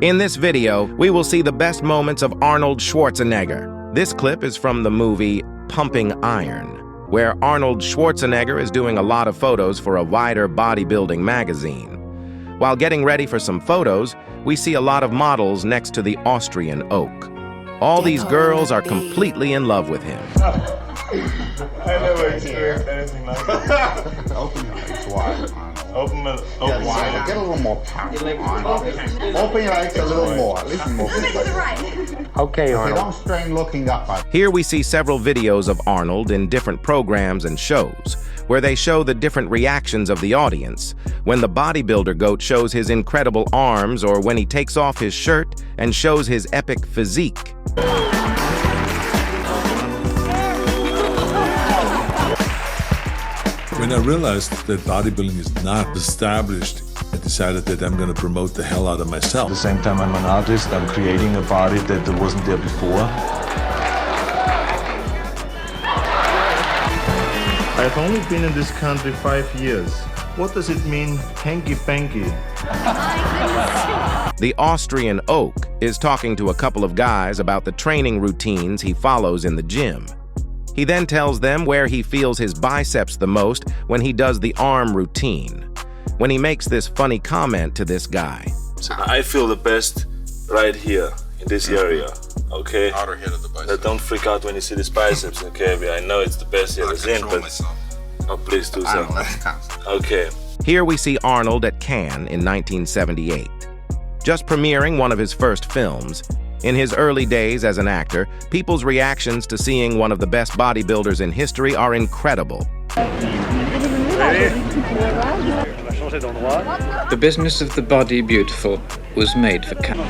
In this video, we will see the best moments of Arnold Schwarzenegger. This clip is from the movie Pumping Iron, where Arnold Schwarzenegger is doing a lot of photos for a wider bodybuilding magazine. While getting ready for some photos, we see a lot of models next to the Austrian Oak. All these girls are completely in love with him. I never experienced anything like that. Open your legs wide, Arnold. Open wide. Get a little more power, Arnold. Open your legs a little more. At least more. Okay, Arnold. Don't strain looking up. Here we see several videos of Arnold in different programs and shows, where they show the different reactions of the audience, when the bodybuilder goat shows his incredible arms or when he takes off his shirt and shows his epic physique. When I realized that bodybuilding is not established, I decided that I'm going to promote the hell out of myself. At the same time, I'm an artist. I'm creating a body that wasn't there before. I've only been in this country 5 years. What does it mean, hanky-panky? The Austrian Oak is talking to a couple of guys about the training routines he follows in the gym. He then tells them where he feels his biceps the most when he does the arm routine. When he makes this funny comment to this guy. I feel the best right here, in this area, okay? Outer head of the bicep. Now don't freak out when you see this biceps, okay? I know it's the best here that's in, but... Oh, please do so. Okay. Here we see Arnold at Cannes in 1978. Just premiering one of his first films. In his early days as an actor, people's reactions to seeing one of the best bodybuilders in history are incredible. The business of the body beautiful was made for Cannes.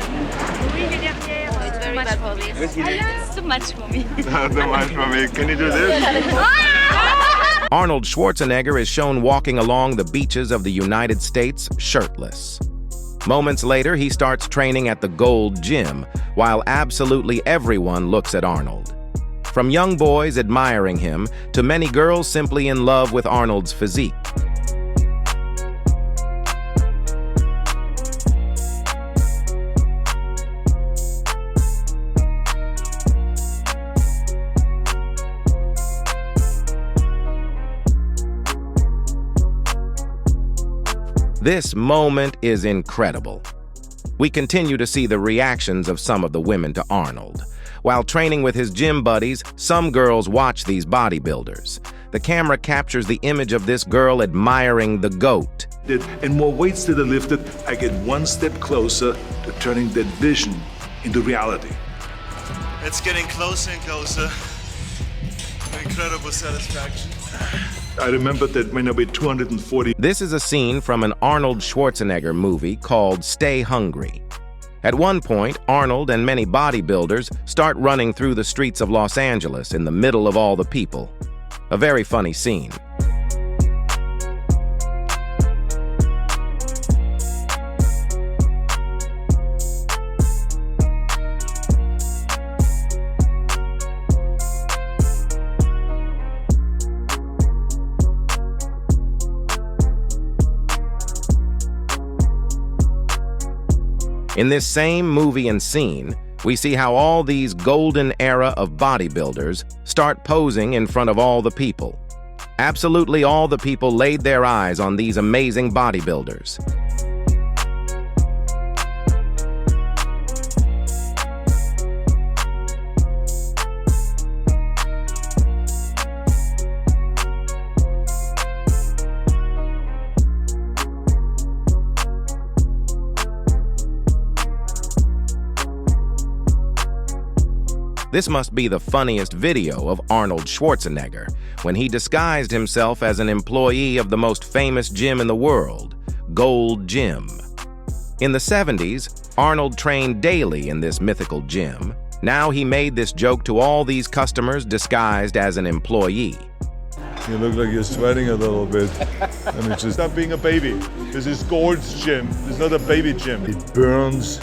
Too much for me. Not too much for me. Can you do this? Arnold Schwarzenegger is shown walking along the beaches of the United States shirtless. Moments later, he starts training at the Gold Gym, while absolutely everyone looks at Arnold. From young boys admiring him to many girls simply in love with Arnold's physique. This moment is incredible. We continue to see the reactions of some of the women to Arnold. While training with his gym buddies, some girls watch these bodybuilders. The camera captures the image of this girl admiring the goat. And more weights that are lifted, I get one step closer to turning that vision into reality. It's getting closer and closer. Incredible satisfaction. I remember that when I weighed 240. This is a scene from an Arnold Schwarzenegger movie called Stay Hungry. At one point, Arnold and many bodybuilders start running through the streets of Los Angeles in the middle of all the people. A very funny scene. In this same movie and scene, we see how all these golden era of bodybuilders start posing in front of all the people. Absolutely all the people laid their eyes on these amazing bodybuilders. This must be the funniest video of Arnold Schwarzenegger, when he disguised himself as an employee of the most famous gym in the world, Gold Gym. In the 70s, Arnold trained daily in this mythical gym. Now he made this joke to all these customers disguised as an employee. You look like you're sweating a little bit. Let me just stop being a baby. This is Gold's gym. It's not a baby gym. It burns,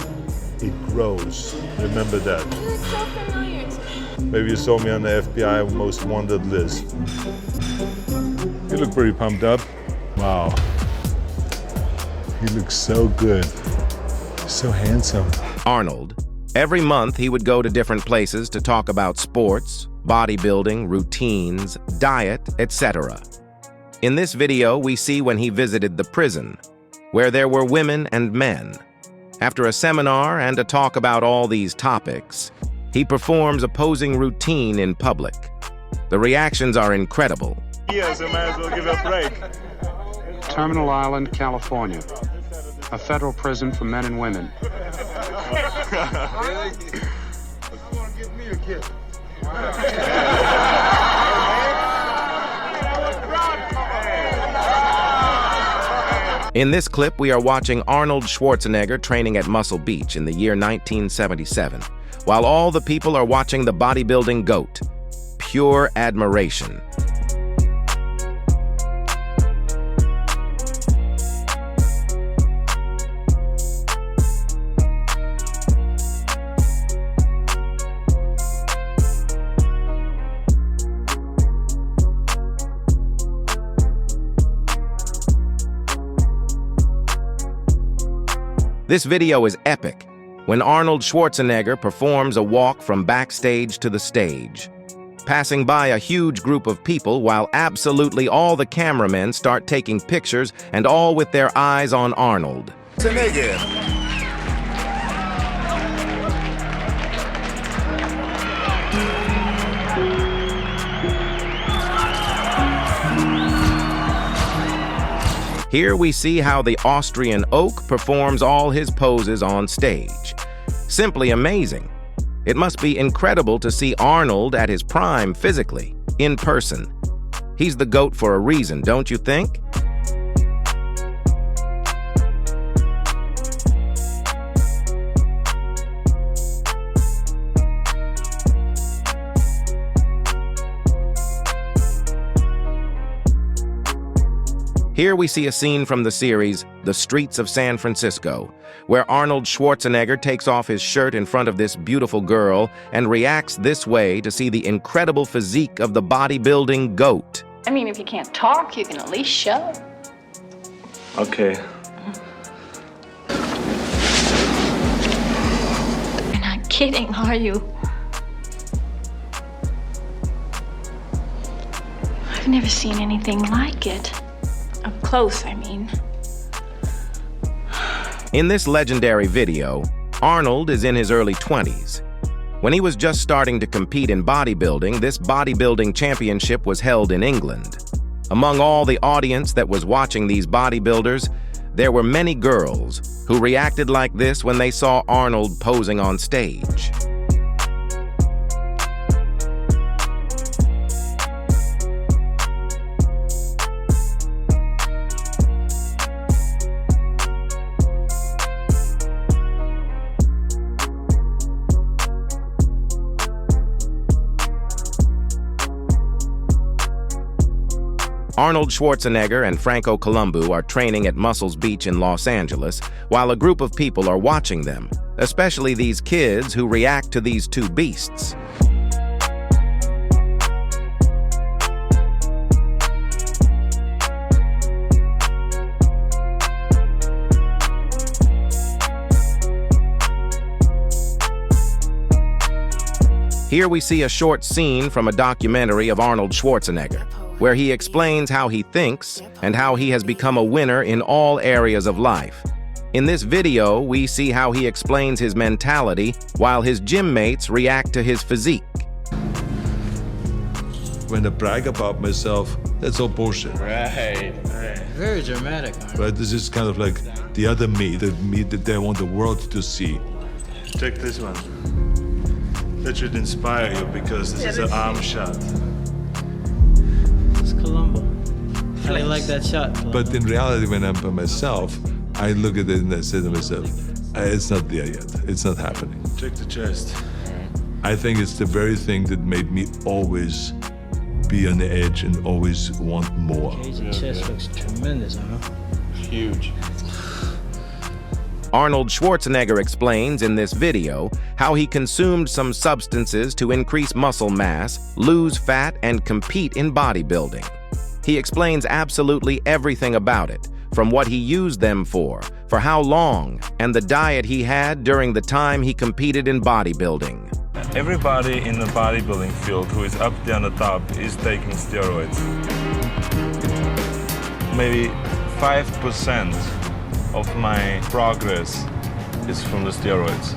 it grows. Remember that. You look so familiar. Maybe you saw me on the FBI most wanted list. You look pretty pumped up. Wow. You look so good. So handsome. Arnold. Every month, he would go to different places to talk about sports, bodybuilding, routines, diet, etc. In this video, we see when he visited the prison, where there were women and men. After a seminar and a talk about all these topics, he performs a posing routine in public. The reactions are incredible. Yeah, so might as well give a break. Terminal Island, California. A federal prison for men and women. In this clip, we are watching Arnold Schwarzenegger training at Muscle Beach in the year 1977, while all the people are watching the bodybuilding GOAT. Pure admiration. This video is epic, when Arnold Schwarzenegger performs a walk from backstage to the stage, passing by a huge group of people while absolutely all the cameramen start taking pictures and all with their eyes on Arnold. Here we see how the Austrian Oak performs all his poses on stage. Simply amazing. It must be incredible to see Arnold at his prime physically, in person. He's the GOAT for a reason, don't you think? Here we see a scene from the series The Streets of San Francisco, where Arnold Schwarzenegger takes off his shirt in front of this beautiful girl and reacts this way to see the incredible physique of the bodybuilding GOAT. I mean, if you can't talk, you can at least show. Okay. You're not kidding, are you? I've never seen anything like it. Up close, I mean. In this legendary video, Arnold is in his early 20s. When he was just starting to compete in bodybuilding, this Bodybuilding Championship was held in England. Among all the audience that was watching these bodybuilders, there were many girls who reacted like this when they saw Arnold posing on stage. Arnold Schwarzenegger and Franco Columbu are training at Muscle Beach in Los Angeles, while a group of people are watching them, especially these kids who react to these two beasts. Here we see a short scene from a documentary of Arnold Schwarzenegger, where he explains how he thinks and how he has become a winner in all areas of life. In this video, we see how he explains his mentality while his gym mates react to his physique. When I brag about myself, that's all bullshit. Right. Very dramatic. Right? This is kind of like the other me, the me that they want the world to see. Check this one. That should inspire you because this is an arm shot. Columbo. I like that shot. Columbo. But in reality, when I'm by myself, I look at it and I say to myself, it's not there yet. It's not happening. Check the chest. I think it's the very thing that made me always be on the edge and always want more. His chest looks tremendous, huh? Huge. Arnold Schwarzenegger explains in this video how he consumed some substances to increase muscle mass, lose fat, and compete in bodybuilding. He explains absolutely everything about it, from what he used them for how long, and the diet he had during the time he competed in bodybuilding. Everybody in the bodybuilding field who is up there on the top is taking steroids. Maybe 5% of my progress is from the steroids.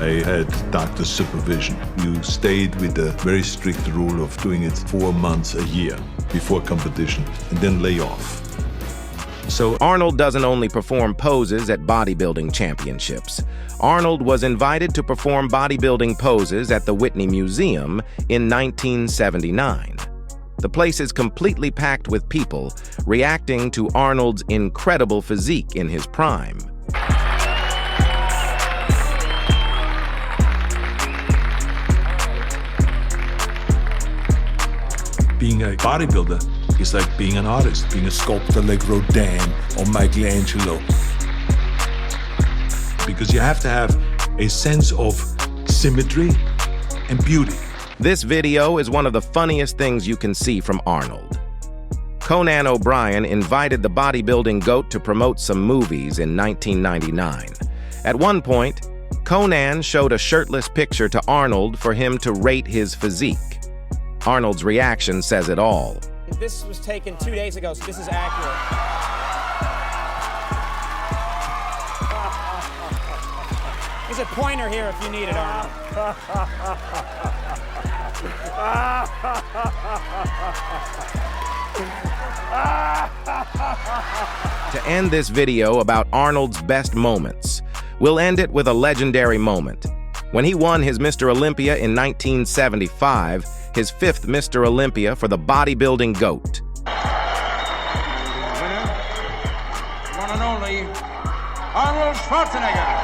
I had doctor's supervision. You stayed with the very strict rule of doing it 4 months a year before competition and then lay off. So Arnold doesn't only perform poses at bodybuilding championships. Arnold was invited to perform bodybuilding poses at the Whitney Museum in 1979. The place is completely packed with people reacting to Arnold's incredible physique in his prime. Being a bodybuilder is like being an artist, being a sculptor like Rodin or Michelangelo. Because you have to have a sense of symmetry and beauty. This video is one of the funniest things you can see from Arnold. Conan OBrien invited the bodybuilding GOAT to promote some movies in 1999. At one point, Conan showed a shirtless picture to Arnold for him to rate his physique. Arnold's reaction says it all. This was taken 2 days ago, so this is accurate. There's a pointer here if you need it, Arnold. To end this video about Arnold's best moments, we'll end it with a legendary moment. When he won his Mr. Olympia in 1975, his 5th Mr. Olympia for the bodybuilding GOAT. Winner, one and only, Arnold Schwarzenegger.